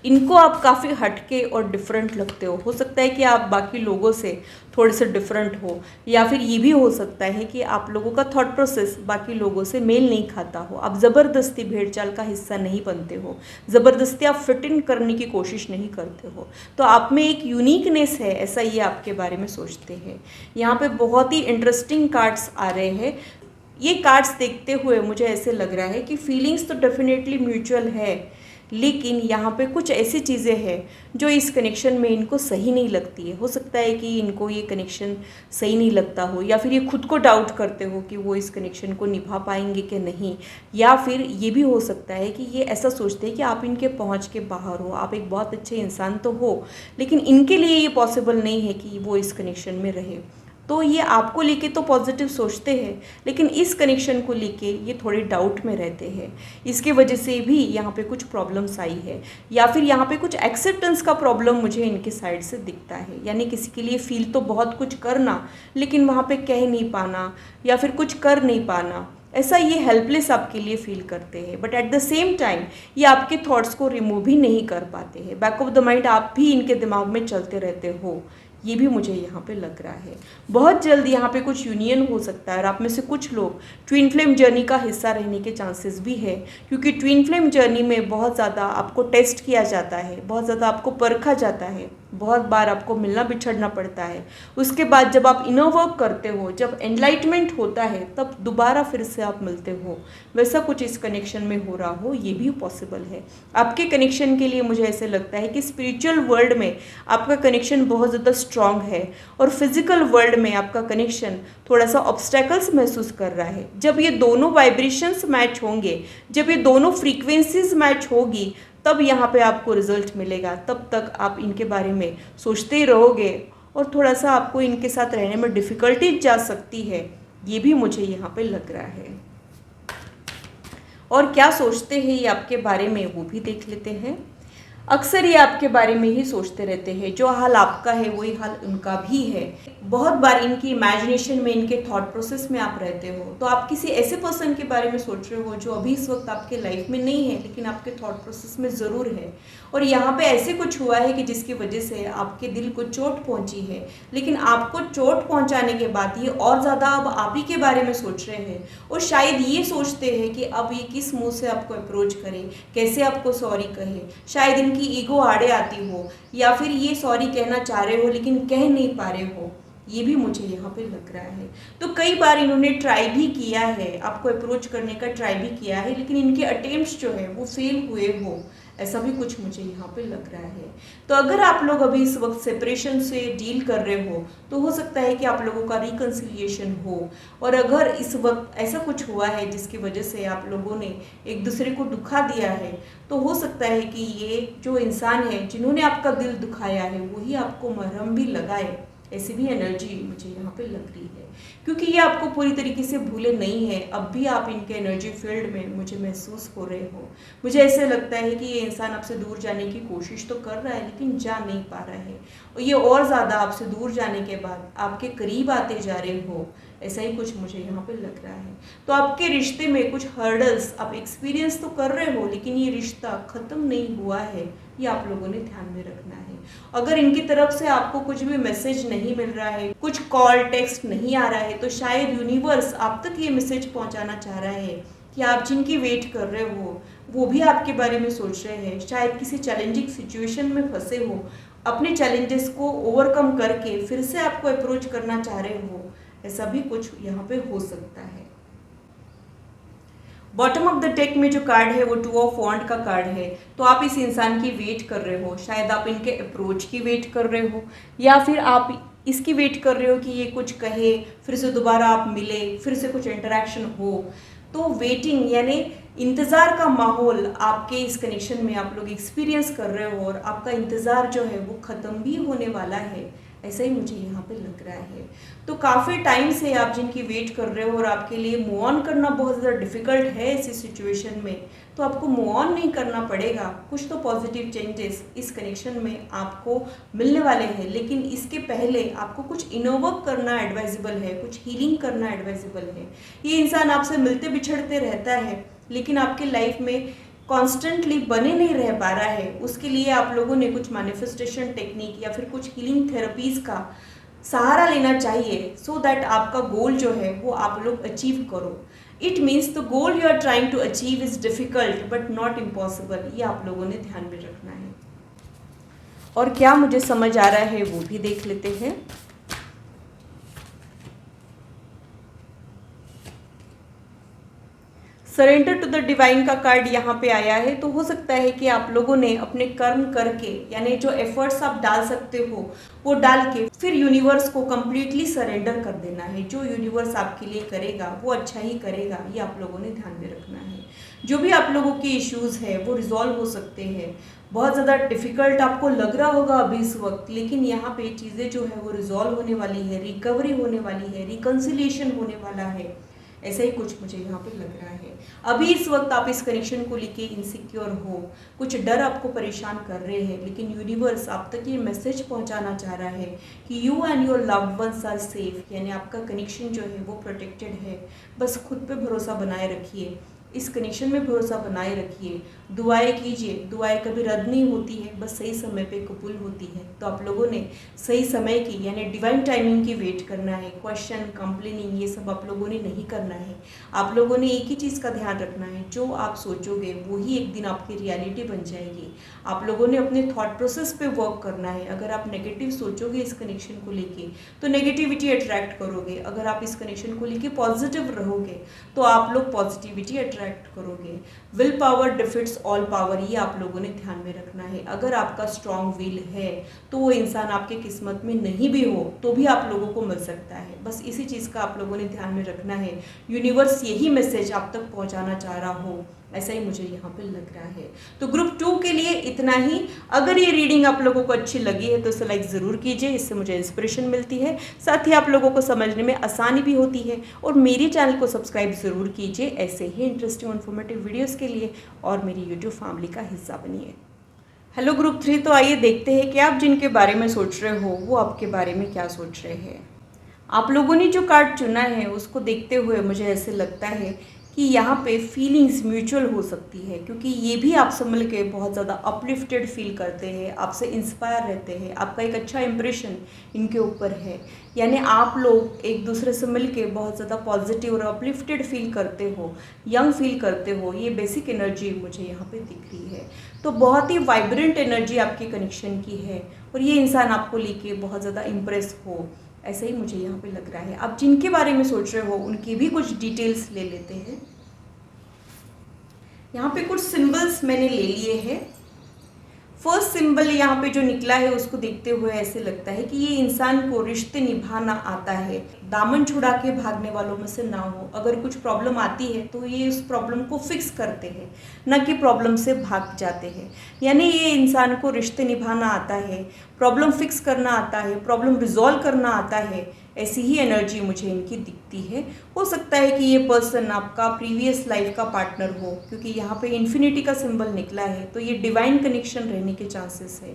Speaker 1: इनको आप काफ़ी हटके और डिफरेंट लगते हो सकता है कि आप बाकी लोगों से थोड़े से डिफरेंट हो, या फिर ये भी हो सकता है कि आप लोगों का थॉट प्रोसेस बाकी लोगों से मेल नहीं खाता हो। आप ज़बरदस्ती भेड़ चाल का हिस्सा नहीं बनते हो, ज़बरदस्ती आप फिट इन करने की कोशिश नहीं करते हो। तो आप में एक यूनिकनेस है, ऐसा ये आपके बारे में सोचते हैं। यहाँ पे बहुत ही इंटरेस्टिंग कार्ड्स आ रहे हैं। ये कार्ड्स देखते हुए मुझे ऐसे लग रहा है कि फीलिंग्स तो डेफिनेटली म्यूचुअल है, लेकिन यहाँ पे कुछ ऐसी चीज़ें हैं जो इस कनेक्शन में इनको सही नहीं लगती है। हो सकता है कि इनको ये कनेक्शन सही नहीं लगता हो, या फिर ये खुद को डाउट करते हो कि वो इस कनेक्शन को निभा पाएंगे कि नहीं, या फिर ये भी हो सकता है कि ये ऐसा सोचते हैं कि आप इनके पहुँच के बाहर हो, आप एक बहुत अच्छे इंसान तो हो, लेकिन इनके लिए ये पॉसिबल नहीं है कि वो इस कनेक्शन में रहे। तो ये आपको लेके तो पॉजिटिव सोचते हैं, लेकिन इस कनेक्शन को लेके ये थोड़े डाउट में रहते हैं। इसके वजह से भी यहाँ पे कुछ प्रॉब्लम्स आई है, या फिर यहाँ पे कुछ एक्सेप्टेंस का प्रॉब्लम मुझे इनके साइड से दिखता है। यानी किसी के लिए फील तो बहुत कुछ करना, लेकिन वहाँ पे कह नहीं पाना या फिर कुछ कर नहीं पाना, ऐसा ये हेल्पलेस आपके लिए फील करते हैं। But at the same time ये आपके थॉट्स को रिमूव भी नहीं कर पाते हैं। बैक ऑफ द माइंड आप भी इनके दिमाग में चलते रहते हो, ये भी मुझे यहाँ पे लग रहा है। बहुत जल्द यहाँ पे कुछ यूनियन हो सकता है, और आप में से कुछ लोग ट्विन फ्लेम जर्नी का हिस्सा रहने के चांसेस भी है, क्योंकि ट्विन फ्लेम जर्नी में बहुत ज़्यादा आपको टेस्ट किया जाता है, बहुत ज़्यादा आपको परखा जाता है, बहुत बार आपको मिलना बिछड़ना पड़ता है। उसके बाद जब आप इनर वर्क करते हो, जब एनलाइटमेंट होता है, तब दोबारा फिर से आप मिलते हो। वैसा कुछ इस कनेक्शन में हो रहा हो, ये भी पॉसिबल है। आपके कनेक्शन के लिए मुझे ऐसे लगता है कि स्पिरिचुअल वर्ल्ड में आपका कनेक्शन बहुत ज़्यादा स्ट्रांग है, और फिजिकल वर्ल्ड में आपका कनेक्शन थोड़ा सा ऑब्स्टेकल्स महसूस कर रहा है। जब ये दोनों वाइब्रेशंस मैच होंगे, जब ये दोनों फ्रीक्वेंसीज मैच होगी, तब यहाँ पे आपको रिजल्ट मिलेगा। तब तक आप इनके बारे में सोचते ही रहोगे, और थोड़ा सा आपको इनके साथ रहने में डिफ़िकल्टी जा सकती है, ये भी मुझे यहाँ पे लग रहा है। और क्या सोचते हैं ये आपके बारे में, वो भी देख लेते हैं। अक्सर ये आपके बारे में ही सोचते रहते हैं, जो हाल आपका है वही हाल उनका भी है। बहुत बार इनकी इमेजिनेशन में, इनके थॉट प्रोसेस में आप रहते हो। तो आप किसी ऐसे पर्सन के बारे में सोच रहे हो जो अभी इस वक्त आपके लाइफ में नहीं है, लेकिन आपके थॉट प्रोसेस में ज़रूर है। और यहाँ पे ऐसे कुछ हुआ है कि जिसकी वजह से आपके दिल को चोट पहुँची है, लेकिन आपको चोट पहुँचाने के बाद ये और ज़्यादा अब आप ही के बारे में सोच रहे हैं, और शायद ये सोचते हैं कि अब ये किस मुँह से आपको अप्रोच करें, कैसे आपको सॉरी कहे। शायद इनकी ईगो आड़े आती हो, या फिर ये सॉरी कहना चाह रहे हो लेकिन कह नहीं पा रहे हो, ये भी मुझे यहाँ पे लग रहा है। तो कई बार इन्होंने ट्राई भी किया है, आपको अप्रोच करने का ट्राई भी किया है, लेकिन इनके अटेम्प्ट्स जो है वो फेल हुए हो, ऐसा भी कुछ मुझे यहाँ पे लग रहा है। तो अगर आप लोग अभी इस वक्त सेपरेशन से डील कर रहे हो, तो हो सकता है कि आप लोगों का रिकन्सिलिएशन हो। और अगर इस वक्त ऐसा कुछ हुआ है जिसकी वजह से आप लोगों ने एक दूसरे को दुखा दिया है, तो हो सकता है कि ये जो इंसान है जिन्होंने आपका दिल दुखाया है, वही आपको मरहम भी लगाए। ऐसी भी एनर्जी मुझे यहाँ पे लग रही है, क्योंकि ये आपको पूरी तरीके से भूले नहीं है। अब भी आप इनके एनर्जी फील्ड में मुझे महसूस हो रहे हो। मुझे ऐसे लगता है कि ये इंसान आपसे दूर जाने की कोशिश तो कर रहा है, लेकिन जा नहीं पा रहा है, और ये और ज़्यादा आपसे दूर जाने के बाद आपके करीब आते जा रहे हो। ऐसा ही कुछ मुझे यहाँ पे लग रहा है। तो आपके रिश्ते में कुछ हर्डल्स आप एक्सपीरियंस तो कर रहे हो, लेकिन ये रिश्ता ख़त्म नहीं हुआ है, ये आप लोगों ने ध्यान में रखना है। अगर इनकी तरफ से आपको कुछ भी मैसेज नहीं मिल रहा है, कुछ कॉल टेक्स्ट नहीं आ रहा है, तो शायद यूनिवर्स आप तक ये मैसेज पहुंचाना चाह रहा है कि आप जिनकी वेट कर रहे हो वो भी आपके बारे में सोच रहे हैं। शायद किसी चैलेंजिंग सिचुएशन में फंसे हो, अपने चैलेंजेस को ओवरकम करके फिर से आपको अप्रोच करना चाह रहे हो, ऐसा भी कुछ यहाँ पे हो सकता है। बॉटम ऑफ द डेक में जो कार्ड है वो 2 ऑफ वॉन्ड का कार्ड है। तो आप इस इंसान की वेट कर रहे हो, शायद आप इनके अप्रोच की वेट कर रहे हो, या फिर आप इसकी वेट कर रहे हो कि ये कुछ कहे, फिर से दोबारा आप मिले, फिर से कुछ इंटरेक्शन हो। तो वेटिंग यानी इंतज़ार का माहौल आपके इस कनेक्शन में आप लोग एक्सपीरियंस कर रहे हो, और आपका इंतज़ार जो है वो ख़त्म भी होने वाला है, ऐसा ही मुझे यहाँ पे लग रहा है। तो काफ़ी टाइम से आप जिनकी वेट कर रहे हो और आपके लिए मूव ऑन करना बहुत ज़्यादा डिफ़िकल्ट है ऐसी सिचुएशन में, तो आपको मूव ऑन नहीं करना पड़ेगा। कुछ तो पॉजिटिव चेंजेस इस कनेक्शन में आपको मिलने वाले हैं, लेकिन इसके पहले आपको कुछ इनर वर्क करना एडवाइजेबल है, कुछ हीलिंग करना एडवाइजेबल है। ये इंसान आपसे मिलते बिछड़ते रहता है, लेकिन आपके लाइफ में कॉन्स्टेंटली बने नहीं रह पा रहा है। उसके लिए आप लोगों ने कुछ मैनिफेस्टेशन टेक्निक या फिर कुछ हीलिंग थेरेपीज़ का सहारा लेना चाहिए, सो दैट आपका गोल जो है वो आप लोग अचीव करो। It means the goal you are trying to achieve is difficult but not impossible, ये आप लोगों ने ध्यान में रखना है। और क्या मुझे समझ आ रहा है वो भी देख लेते हैं। सरेंडर टू द डिवाइन का कार्ड यहाँ पे आया है। तो हो सकता है कि आप लोगों ने अपने कर्म करके, यानी जो एफर्ट्स आप डाल सकते हो वो डाल के फिर यूनिवर्स को कम्प्लीटली सरेंडर कर देना है। जो यूनिवर्स आपके लिए करेगा वो अच्छा ही करेगा, ये आप लोगों ने ध्यान में रखना है। जो भी आप लोगों के इश्यूज़ है वो रिजॉल्व हो सकते हैं। बहुत ज़्यादा डिफ़िकल्ट आपको लग रहा होगा अभी इस वक्त, लेकिन यहाँ पे चीज़ें जो है वो रिजॉल्व होने वाली है, रिकवरी होने वाली है, रिकन्सिलिएशन होने वाला है, ऐसा ही कुछ मुझे यहाँ पे लग रहा है। अभी इस वक्त आप इस कनेक्शन को लेके इनसिक्योर हो, कुछ डर आपको परेशान कर रहे हैं, लेकिन यूनिवर्स आप तक ये मैसेज पहुँचाना चाह रहा है कि you and your loved ones are safe, यानी आपका कनेक्शन जो है वो प्रोटेक्टेड है। बस खुद पे भरोसा बनाए रखिए, इस कनेक्शन में भरोसा बनाए रखिए, दुआएं कीजिए। दुआएं कभी रद्द नहीं होती है, बस सही समय पे कबूल होती है। तो आप लोगों ने सही समय की यानी डिवाइन टाइमिंग की वेट करना है। क्वेश्चन, कंप्लेनिंग, ये सब आप लोगों ने नहीं करना है। आप लोगों ने एक ही चीज़ का ध्यान रखना है, जो आप सोचोगे वही एक दिन आपकी रियलिटी बन जाएगी। आप लोगों ने अपने थॉट प्रोसेस पे वर्क करना है। अगर आप नेगेटिव सोचोगे इस कनेक्शन को लेके तो नेगेटिविटी अट्रैक्ट करोगे। अगर आप इस कनेक्शन को लेके पॉजिटिव रहोगे तो आप लोग पॉजिटिविटी अट्रैक्ट करोगे। Will power defeats all power, ये आप लोगों ने ध्यान में रखना है। अगर आपका स्ट्रॉन्ग विल है तो वो इंसान आपके किस्मत में नहीं भी हो तो भी आप लोगों को मिल सकता है। बस इसी चीज़ का आप लोगों ने ध्यान में रखना है। यूनिवर्स यही मैसेज आप तक पहुंचाना चाह रहा हो, ऐसा ही मुझे यहाँ पे लग रहा है। तो ग्रुप 2 के लिए इतना ही। अगर ये रीडिंग आप लोगों को अच्छी लगी है तो इसे लाइक ज़रूर कीजिए, इससे मुझे इंस्पिरेशन मिलती है, साथ ही आप लोगों को समझने में आसानी भी होती है। और मेरे चैनल को सब्सक्राइब ज़रूर कीजिए ऐसे ही इंटरेस्टिंग इन्फॉर्मेटिव वीडियोज़ के लिए, और मेरी यूट्यूब फैमिली का हिस्सा बनिए। हेलो ग्रुप 3, तो आइए देखते हैं कि आप जिनके बारे में सोच रहे हो वो आपके बारे में क्या सोच रहे हैं। आप लोगों ने जो कार्ड चुना है उसको देखते हुए मुझे ऐसे लगता है कि यहाँ पे फीलिंग्स म्यूचुअल हो सकती है, क्योंकि ये भी आपसे मिल के बहुत ज़्यादा अपलिफ्टेड फील करते हैं, आपसे इंस्पायर रहते हैं, आपका एक अच्छा इंप्रेशन इनके ऊपर है। यानी आप लोग एक दूसरे से मिल के बहुत ज़्यादा पॉजिटिव और अपलिफ्टेड फील करते हो, यंग फील करते हो। ये बेसिक एनर्जी मुझे यहाँ पे दिख रही है। तो बहुत ही वाइब्रेंट एनर्जी आपकी कनेक्शन की है, और ये इंसान आपको लेके बहुत ज़्यादा इम्प्रेस हो, ऐसा ही मुझे यहाँ पे लग रहा है। आप जिनके बारे में सोच रहे हो उनकी भी कुछ डिटेल्स ले लेते हैं। यहाँ पे कुछ सिंबल्स मैंने ले लिए हैं। फर्स्ट सिंबल यहाँ पे जो निकला है उसको देखते हुए ऐसे लगता है कि ये इंसान को रिश्ते निभाना आता है, दामन छुड़ा के भागने वालों में से ना हो। अगर कुछ प्रॉब्लम आती है तो ये उस प्रॉब्लम को फिक्स करते हैं, न कि प्रॉब्लम से भाग जाते हैं। यानी ये इंसान को रिश्ते निभाना आता है, प्रॉब्लम फिक्स करना आता है, प्रॉब्लम रिजॉल्व करना आता है। ऐसी ही एनर्जी मुझे इनकी दिखती है। हो सकता है कि ये पर्सन आपका प्रीवियस लाइफ का पार्टनर हो, क्योंकि यहाँ पे इन्फिनिटी का सिंबल निकला है, तो ये डिवाइन कनेक्शन रहने के चांसेस है।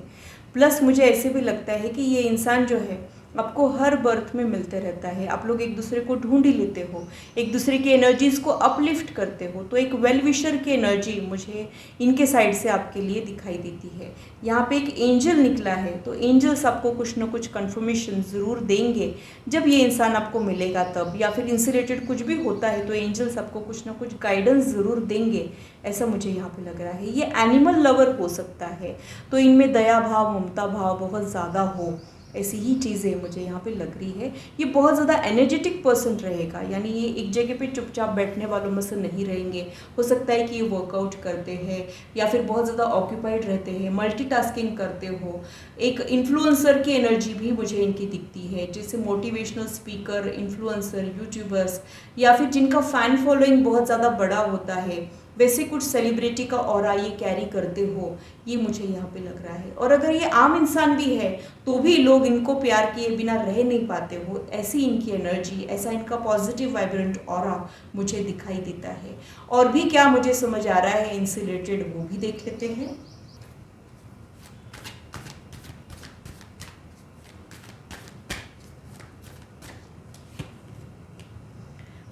Speaker 1: प्लस मुझे ऐसे भी लगता है कि ये इंसान जो है आपको हर बर्थ में मिलते रहता है। आप लोग एक दूसरे को ढूंढ ही लेते हो, एक दूसरे की एनर्जीज़ को अपलिफ्ट करते हो। तो एक वेल विशर की एनर्जी मुझे इनके साइड से आपके लिए दिखाई देती है। यहाँ पे एक एंजल निकला है, तो एंजल्स आपको कुछ ना कुछ कन्फर्मेशन ज़रूर देंगे जब ये इंसान आपको मिलेगा तब, या फिर इनसे रिलेटेड कुछ भी होता है तो एंजल्स आपको कुछ ना कुछ गाइडेंस ज़रूर देंगे, ऐसा मुझे यहाँ पे लग रहा है। ये एनिमल लवर हो सकता है, तो इनमें दया भाव, ममता भाव बहुत ज़्यादा हो, ऐसी ही चीज़ें मुझे यहाँ पे लग रही है। ये बहुत ज़्यादा एनर्जेटिक पर्सन रहेगा, यानी ये एक जगह पे चुपचाप बैठने वालों में से नहीं रहेंगे। हो सकता है कि ये वर्कआउट करते हैं या फिर बहुत ज़्यादा ऑक्यूपाइड रहते हैं, मल्टीटास्किंग करते हो। एक इन्फ्लुएंसर की एनर्जी भी मुझे इनकी दिखती है, जैसे मोटिवेशनल स्पीकर, इन्फ्लुएंसर, यूट्यूबर्स, या फिर जिनका फ़ैन फॉलोइंग बहुत ज़्यादा बड़ा होता है, वैसे कुछ सेलिब्रिटी का ऑरा ये कैरी करते हो, ये मुझे यहाँ पे लग रहा है। और अगर ये आम इंसान भी है तो भी लोग इनको प्यार किए बिना रह नहीं पाते हो, ऐसी इनकी एनर्जी, ऐसा इनका पॉजिटिव वाइब्रेंट ऑरा मुझे दिखाई देता है। और भी क्या मुझे समझ आ रहा है इनसे रिलेटेड, वो भी देख लेते हैं।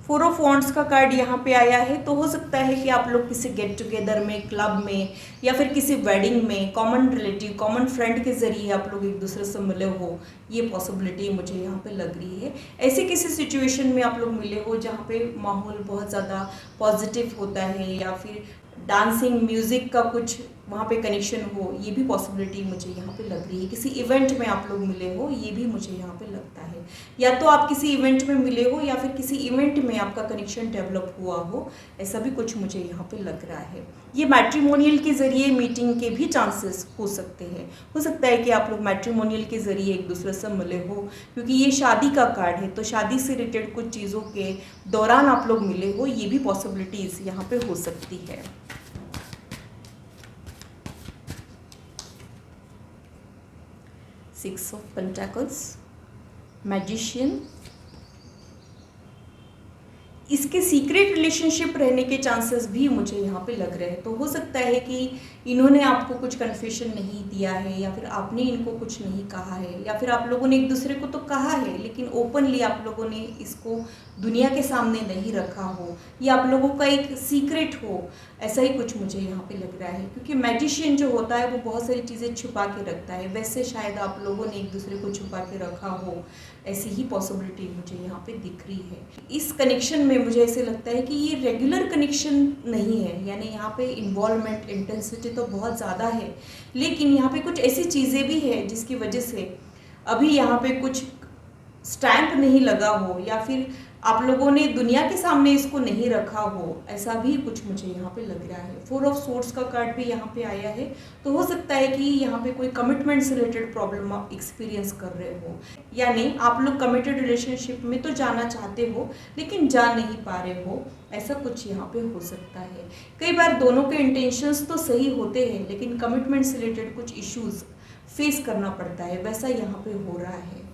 Speaker 1: फोर ऑफ वॉन्ड्स का कार्ड यहाँ पे आया है, तो हो सकता है कि आप लोग किसी गेट टुगेदर में, क्लब में, या फिर किसी वेडिंग में कॉमन रिलेटिव, कॉमन फ्रेंड के जरिए आप लोग एक दूसरे से मिले हो, ये पॉसिबिलिटी मुझे यहाँ पे लग रही है। ऐसे किसी सिचुएशन में आप लोग मिले हो जहाँ पे माहौल बहुत ज़्यादा पॉजिटिव होता है, या फिर डांसिंग, म्यूज़िक का कुछ वहाँ पे कनेक्शन हो, ये भी पॉसिबिलिटी मुझे यहाँ पे लग रही है। किसी इवेंट में आप लोग मिले हो, ये भी मुझे यहाँ पे लगता है। या तो आप किसी इवेंट में मिले हो या फिर किसी इवेंट में आपका कनेक्शन डेवलप हुआ हो, ऐसा भी कुछ मुझे यहाँ पे लग रहा है। ये मैट्रिमोनियल के ज़रिए मीटिंग के भी चांसेस हो सकते हैं। हो सकता है कि आप लोग मैट्रिमोनियल के ज़रिए एक दूसरे से मिले हो, क्योंकि ये शादी का कार्ड है, तो शादी से रिलेटेड कुछ चीज़ों के दौरान आप लोग मिले हो, ये भी पॉसिबिलिटीज़ यहाँ पे हो सकती है। सिक्स ऑफ पेंटाकल्स, मैजिशियन, इसके सीक्रेट रिलेशनशिप रहने के चांसेस भी मुझे यहाँ पे लग रहे हैं। तो हो सकता है कि इन्होंने आपको कुछ कन्फेशन नहीं दिया है, या फिर आपने इनको कुछ नहीं कहा है, या फिर आप लोगों ने एक दूसरे को तो कहा है लेकिन ओपनली आप लोगों ने इसको दुनिया के सामने नहीं रखा हो, या आप लोगों का एक सीक्रेट हो, ऐसा ही कुछ मुझे यहाँ पे लग रहा है। क्योंकि मैजिशियन जो होता है वो बहुत सारी चीज़ें छुपा के रखता है, वैसे शायद आप लोगों ने एक दूसरे को छुपा के रखा हो, ऐसी ही पॉसिबिलिटी मुझे यहाँ पे दिख रही है। इस कनेक्शन में मुझे ऐसे लगता है कि ये रेगुलर कनेक्शन नहीं है, यानी यहाँ पे इन्वॉल्वमेंट, इंटेंसिटी तो बहुत ज़्यादा है, लेकिन यहाँ पे कुछ ऐसी चीज़ें भी है जिसकी वजह से अभी यहाँ पे कुछ स्टैंप नहीं लगा हो, या फिर आप लोगों ने दुनिया के सामने इसको नहीं रखा हो, ऐसा भी कुछ मुझे यहाँ पे लग रहा है। फोर ऑफ सोर्ड्स का कार्ड भी यहाँ पे आया है, तो हो सकता है कि यहाँ पे कोई कमिटमेंट से रिलेटेड प्रॉब्लम आप एक्सपीरियंस कर रहे हो, यानी आप लोग कमिटेड रिलेशनशिप में तो जाना चाहते हो लेकिन जा नहीं पा रहे हो, ऐसा कुछ यहाँ पे हो सकता है। कई बार दोनों के इंटेंशंस तो सही होते हैं लेकिन कमिटमेंट से रिलेटेड कुछ इश्यूज फेस करना पड़ता है, वैसा यहाँ पे हो रहा है।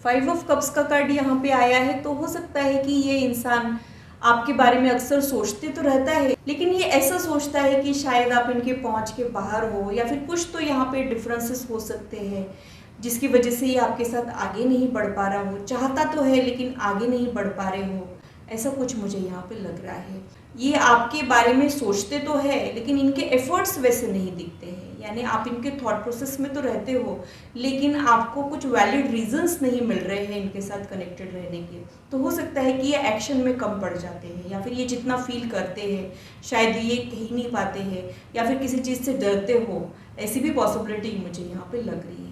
Speaker 1: फाइव ऑफ कप्स का कार्ड यहाँ पे आया है, तो हो सकता है कि ये इंसान आपके बारे में अक्सर सोचते तो रहता है लेकिन ये ऐसा सोचता है कि शायद आप इनके पहुंच के बाहर हो, या फिर कुछ तो यहाँ पे डिफरेंसेस हो सकते हैं जिसकी वजह से ये आपके साथ आगे नहीं बढ़ पा रहा हो। चाहता तो है लेकिन आगे नहीं बढ़ पा रहे हो, ऐसा कुछ मुझे यहाँ पे लग रहा है। ये आपके बारे में सोचते तो है लेकिन इनके एफर्ट्स वैसे नहीं दिखते हैं, यानी आप इनके थॉट प्रोसेस में तो रहते हो लेकिन आपको कुछ वैलिड रीजंस नहीं मिल रहे हैं इनके साथ कनेक्टेड रहने के। तो हो सकता है कि ये एक्शन में कम पड़ जाते हैं, या फिर ये जितना फील करते हैं शायद ये कह नहीं पाते हैं, या फिर किसी चीज़ से डरते हो, ऐसी भी पॉसिबिलिटी मुझे यहाँ पे लग रही है।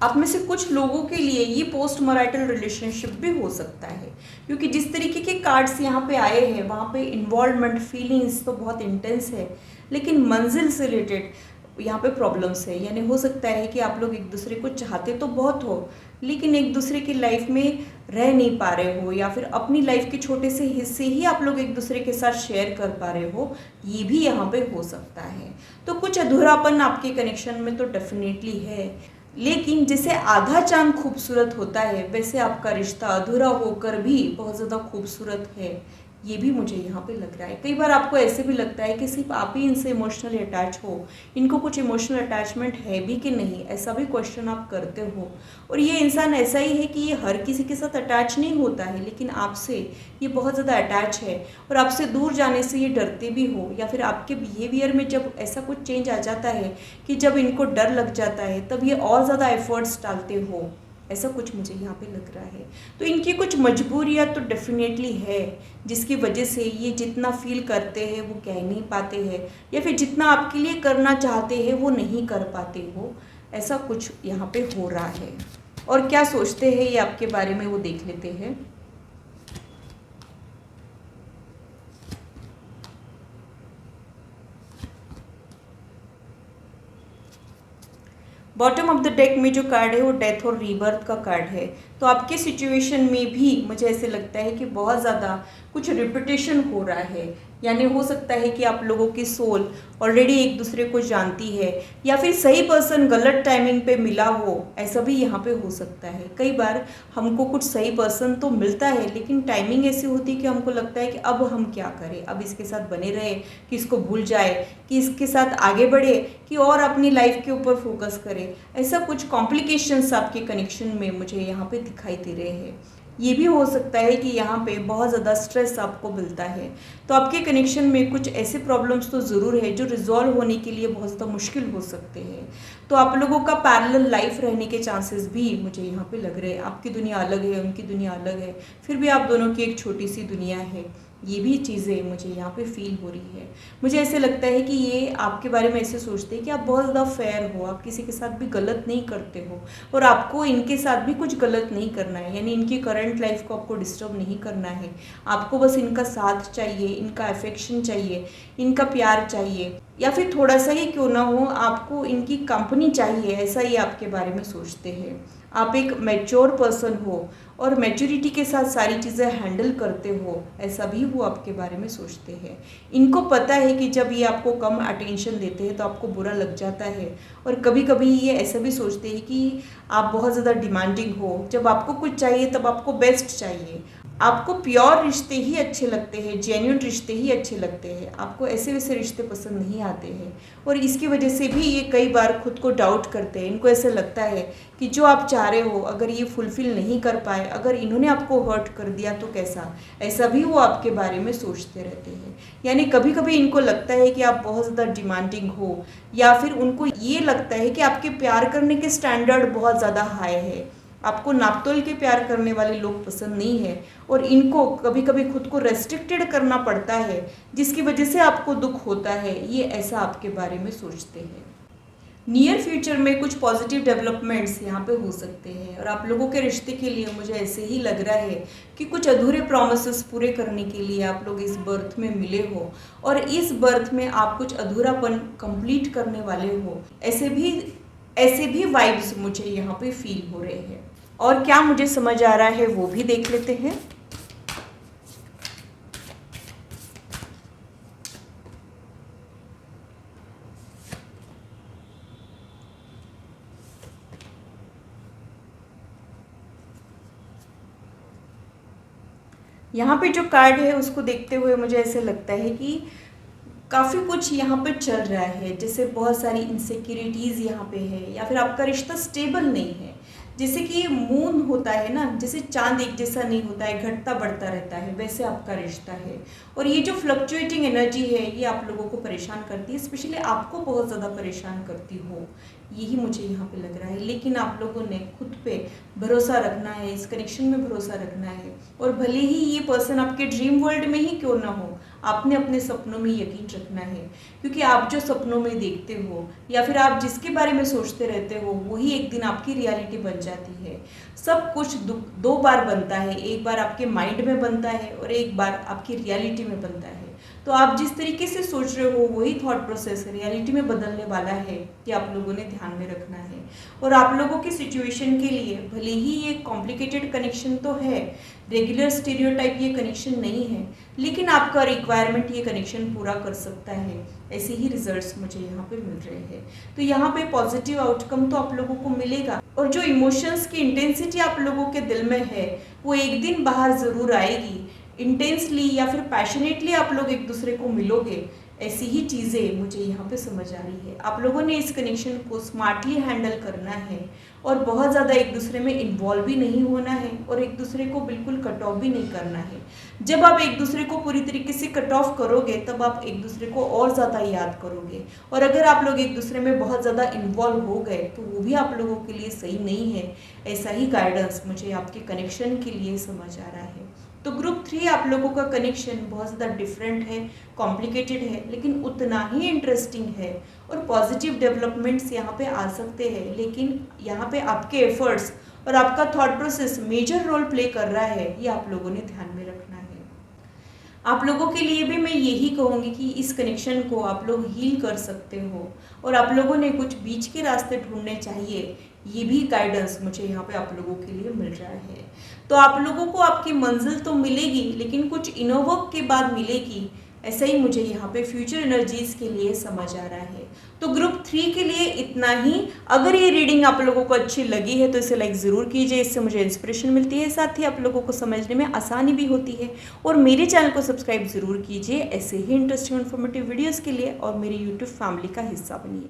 Speaker 1: आप में से कुछ लोगों के लिए ये पोस्ट मैरिटल रिलेशनशिप भी हो सकता है, क्योंकि जिस तरीके के कार्ड्स यहाँ पे आए हैं वहाँ पे इन्वॉल्वमेंट, फीलिंग्स तो बहुत इंटेंस है लेकिन मंजिल से रिलेटेड यहाँ पे प्रॉब्लम्स है। यानी हो सकता है कि आप लोग एक दूसरे को चाहते तो बहुत हो लेकिन एक दूसरे की लाइफ में रह नहीं पा रहे हो, या फिर अपनी लाइफ के छोटे से हिस्से ही आप लोग एक दूसरे के साथ शेयर कर पा रहे हो, ये भी यहाँ पे हो सकता है। तो कुछ अधूरापन आपके कनेक्शन में तो डेफिनेटली है। लेकिन जैसे आधा चांद खूबसूरत होता है, वैसे आपका रिश्ता अधूरा होकर भी बहुत ज़्यादा खूबसूरत है, ये भी मुझे यहाँ पे लग रहा है। कई बार आपको ऐसे भी लगता है कि सिर्फ आप ही इनसे इमोशनली अटैच हो, इनको कुछ इमोशनल अटैचमेंट है भी कि नहीं, ऐसा भी क्वेश्चन आप करते हो। और ये इंसान ऐसा ही है कि ये हर किसी के साथ अटैच नहीं होता है, लेकिन आपसे ये बहुत ज़्यादा अटैच है और आपसे दूर जाने से ये डरते भी हो, या फिर आपके बिहेवियर में जब ऐसा कुछ चेंज आ जाता है कि जब इनको डर लग जाता है, तब ये और ज़्यादा एफर्ट्स डालते हो, ऐसा कुछ मुझे यहाँ पे लग रहा है। तो इनकी कुछ मजबूरियाँ तो डेफिनेटली है, जिसकी वजह से ये जितना फील करते हैं वो कह नहीं पाते हैं, या फिर जितना आपके लिए करना चाहते हैं वो नहीं कर पाते हो, ऐसा कुछ यहाँ पे हो रहा है। और क्या सोचते हैं ये आपके बारे में, वो देख लेते हैं। बॉटम ऑफ द डेक में जो कार्ड है वो डेथ और रीबर्थ का कार्ड है। तो आपके सिचुएशन में भी मुझे ऐसे लगता है कि बहुत ज़्यादा कुछ रिपीटेशन हो रहा है, यानी हो सकता है कि आप लोगों की सोल ऑलरेडी एक दूसरे को जानती है, या फिर सही पर्सन गलत टाइमिंग पे मिला हो, ऐसा भी यहाँ पे हो सकता है। कई बार हमको कुछ सही पर्सन तो मिलता है, लेकिन टाइमिंग ऐसी होती है कि हमको लगता है कि अब हम क्या करें, अब इसके साथ बने रहे कि इसको भूल जाए, कि इसके साथ आगे बढ़े, कि और अपनी लाइफ के ऊपर फोकस करें। ऐसा कुछ कॉम्प्लिकेशंस आपके कनेक्शन में मुझे यहाँ पे दिखाई दे रहे हैं। ये भी हो सकता है कि यहाँ पे बहुत ज़्यादा स्ट्रेस आपको मिलता है। तो आपके कनेक्शन में कुछ ऐसे प्रॉब्लम्स तो ज़रूर है जो रिजॉल्व होने के लिए बहुत ज़्यादा मुश्किल हो सकते हैं। तो आप लोगों का पैरेलल लाइफ रहने के चांसेस भी मुझे यहाँ पे लग रहे हैं। आपकी दुनिया अलग है, उनकी दुनिया अलग है, फिर भी आप दोनों की एक छोटी सी दुनिया है। ये भी चीज़ें मुझे यहाँ पे फील हो रही है। मुझे ऐसे लगता है कि ये आपके बारे में ऐसे सोचते हैं कि आप बहुत ज़्यादा फेयर हो, आप किसी के साथ भी गलत नहीं करते हो, और आपको इनके साथ भी कुछ गलत नहीं करना है, यानी इनकी करंट लाइफ को आपको डिस्टर्ब नहीं करना है। आपको बस इनका साथ चाहिए, इनका अफेक्शन चाहिए, इनका प्यार चाहिए, या फिर थोड़ा सा ही क्यों ना हो, आपको इनकी कंपनी चाहिए, ऐसा ही आपके बारे में सोचते हैं। आप एक मैच्योर पर्सन हो और मैच्योरिटी के साथ सारी चीज़ें हैंडल करते हो, ऐसा भी वो आपके बारे में सोचते हैं। इनको पता है कि जब ये आपको कम अटेंशन देते हैं तो आपको बुरा लग जाता है, और कभी कभी ये ऐसा भी सोचते हैं कि आप बहुत ज़्यादा डिमांडिंग हो, जब आपको कुछ चाहिए तब आपको बेस्ट चाहिए। आपको प्योर रिश्ते ही अच्छे लगते हैं, जेन्युइन रिश्ते ही अच्छे लगते हैं, आपको ऐसे वैसे रिश्ते पसंद नहीं आते हैं। और इसकी वजह से भी ये कई बार खुद को डाउट करते हैं। इनको ऐसे लगता है कि जो आप चाह रहे हो अगर ये फुलफ़िल नहीं कर पाए, अगर इन्होंने आपको हर्ट कर दिया तो कैसा, ऐसा भी वो आपके बारे में सोचते रहते हैं। यानी कभी कभी इनको लगता है कि आप बहुत ज़्यादा डिमांडिंग हो, या फिर उनको ये लगता है कि आपके प्यार करने के स्टैंडर्ड बहुत ज़्यादा हाई है। आपको नापतोल के प्यार करने वाले लोग पसंद नहीं है, और इनको कभी कभी खुद को रेस्ट्रिक्टेड करना पड़ता है, जिसकी वजह से आपको दुख होता है। ये ऐसा आपके बारे में सोचते हैं। नियर फ्यूचर में कुछ पॉजिटिव डेवलपमेंट्स यहाँ पे हो सकते हैं, और आप लोगों के रिश्ते के लिए मुझे ऐसे ही लग रहा है कि कुछ अधूरे प्रॉमिसेस पूरे करने के लिए आप लोग इस बर्थ में मिले हो, और इस बर्थ में आप कुछ अधूरापन कंप्लीट करने वाले हो। ऐसे भी वाइब्स मुझे यहाँ पे फील हो रहे हैं। और क्या मुझे समझ आ रहा है वो भी देख लेते हैं। यहाँ पे जो कार्ड है उसको देखते हुए मुझे ऐसे लगता है कि काफ़ी कुछ यहाँ पे चल रहा है, जैसे बहुत सारी इनसिक्योरिटीज़ यहाँ पे है, या फिर आपका रिश्ता स्टेबल नहीं है। जैसे कि ये मून होता है ना, जैसे चांद एक जैसा नहीं होता है, घटता बढ़ता रहता है, वैसे आपका रिश्ता है। और ये जो फ्लक्चुएटिंग एनर्जी है ये आप लोगों को परेशान करती है, स्पेशली आपको बहुत ज़्यादा परेशान करती हो, यही मुझे यहाँ पे लग रहा है। लेकिन आप लोगों ने खुद पे भरोसा रखना है, इस कनेक्शन में भरोसा रखना है, और भले ही ये पर्सन आपके ड्रीम वर्ल्ड में ही क्यों ना हो, आपने अपने सपनों में यकीन रखना है। क्योंकि आप जो सपनों में देखते हो, या फिर आप जिसके बारे में सोचते रहते हो, वही एक दिन आपकी रियलिटी बन जाती है। सब कुछ दो बार बनता है, एक बार आपके माइंड में बनता है और एक बार आपकी रियलिटी में बनता है। तो आप जिस तरीके से सोच रहे हो वही थॉट प्रोसेस रियलिटी में बदलने वाला है, कि आप लोगों ने ध्यान में रखना है। और आप लोगों की सिचुएशन के लिए भले ही ये कॉम्प्लिकेटेड कनेक्शन तो है, रेगुलर स्टीरियोटाइप ये कनेक्शन नहीं है, लेकिन आपका रिक्वायरमेंट ये कनेक्शन पूरा कर सकता है। ऐसे ही रिजल्ट्स मुझे यहाँ पे मिल रहे हैं। तो यहाँ पे पॉजिटिव आउटकम तो आप लोगों को मिलेगा, और जो इमोशंस की इंटेंसिटी आप लोगों के दिल में है वो एक दिन बाहर ज़रूर आएगी। इंटेंसली या फिर पैशनेटली आप लोग एक दूसरे को मिलोगे, ऐसी ही चीज़ें मुझे यहाँ पे समझ आ रही है। आप लोगों ने इस कनेक्शन को स्मार्टली हैंडल करना है, और बहुत ज़्यादा एक दूसरे में इन्वॉल्व भी नहीं होना है, और एक दूसरे को बिल्कुल कट ऑफ भी नहीं करना है। जब आप एक दूसरे को पूरी तरीके से कट ऑफ करोगे तब आप एक दूसरे को और ज़्यादा याद करोगे, और अगर आप लोग एक दूसरे में बहुत ज़्यादा इन्वॉल्व हो गए तो वो भी आप लोगों के लिए सही नहीं है। ऐसा ही गाइडेंस मुझे आपके कनेक्शन के लिए समझ आ रहा है। तो ग्रुप 3 आप लोगों का कनेक्शन बहुत ज़्यादा डिफरेंट है, कॉम्प्लिकेटेड है, लेकिन उतना ही इंटरेस्टिंग है, और पॉजिटिव डेवलपमेंट्स यहाँ पे आ सकते हैं। लेकिन यहाँ पे आपके एफर्ट्स और आपका thought process major role play कर रहा है, ये आप लोगों ने ध्यान में रखना है। आप लोगों के लिए भी मैं यही कहूँगी कि इस कनेक्शन को आप लोग हील कर सकते हो, और आप लोगों ने कुछ बीच के रास्ते ढूंढने चाहिए, ये भी गाइडेंस मुझे यहाँ पे आप लोगों के लिए मिल रहा है। तो आप लोगों को आपकी मंजिल तो मिलेगी, लेकिन कुछ इनर वर्क के बाद मिलेगी, ऐसा ही मुझे यहाँ पे फ्यूचर एनर्जीज के लिए समझ आ रहा है। तो ग्रुप 3 के लिए इतना ही। अगर ये रीडिंग आप लोगों को अच्छी लगी है तो इसे लाइक ज़रूर कीजिए, इससे मुझे इंस्पिरेशन मिलती है, साथ ही आप लोगों को समझने में आसानी भी होती है। और मेरे चैनल को सब्सक्राइब ज़रूर कीजिए ऐसे ही इंटरेस्टिंग इन्फॉर्मेटिव वीडियोज़ के लिए, और मेरी यूट्यूब फैमिली का हिस्सा बनिए।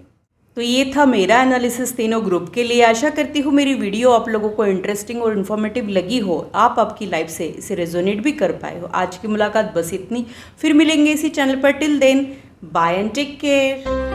Speaker 1: तो ये था मेरा एनालिसिस तीनों ग्रुप के लिए। आशा करती हूँ मेरी वीडियो आप लोगों को इंटरेस्टिंग और इन्फॉर्मेटिव लगी हो, आप आपकी लाइफ से इसे रेजोनेट भी कर पाए हो। आज की मुलाकात बस इतनी, फिर मिलेंगे इसी चैनल पर। Till then, bye and take care.